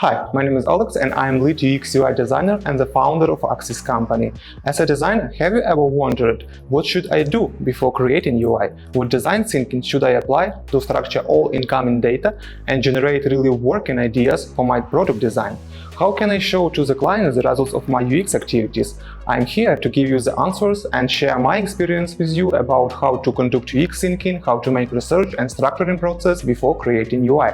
Hi, my name is Alex and I am lead UX UI designer and the founder of Axis company. As a designer, have you ever wondered, what should I do before creating UI? What design thinking should I apply to structure all incoming data and generate really working ideas for my product design? How can I show to the client the results of my UX activities? I'm here to give you the answers and share my experience with you about how to conduct UX thinking, how to make research and structuring process before creating UI.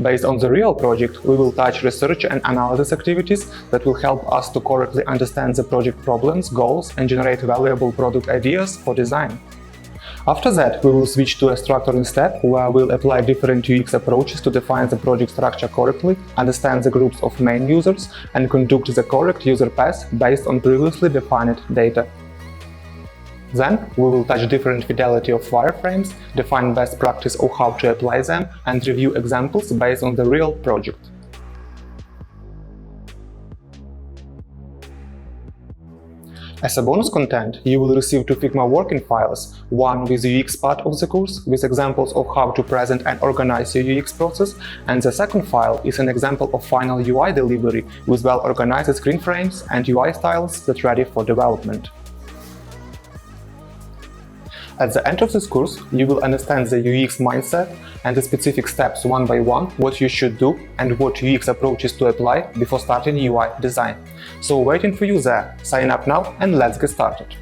Based on the real project, we will touch research and analysis activities that will help us to correctly understand the project problems, goals, and generate valuable product ideas for design. After that, we will switch to a structuring step where we'll apply different UX approaches to define the project structure correctly, understand the groups of main users, and conduct the correct user path based on previously defined data. Then, we will touch different fidelity of wireframes, define best practice of how to apply them, and review examples based on the real project. As a bonus content, you will receive two Figma working files, one with the UX part of the course, with examples of how to present and organize your UX process, and the second file is an example of final UI delivery with well-organized screen frames and UI styles that are ready for development. At the end of this course, you will understand the UX mindset and the specific steps one by one, what you should do and what UX approaches to apply before starting UI design. So waiting for you there. Sign up now and let's get started.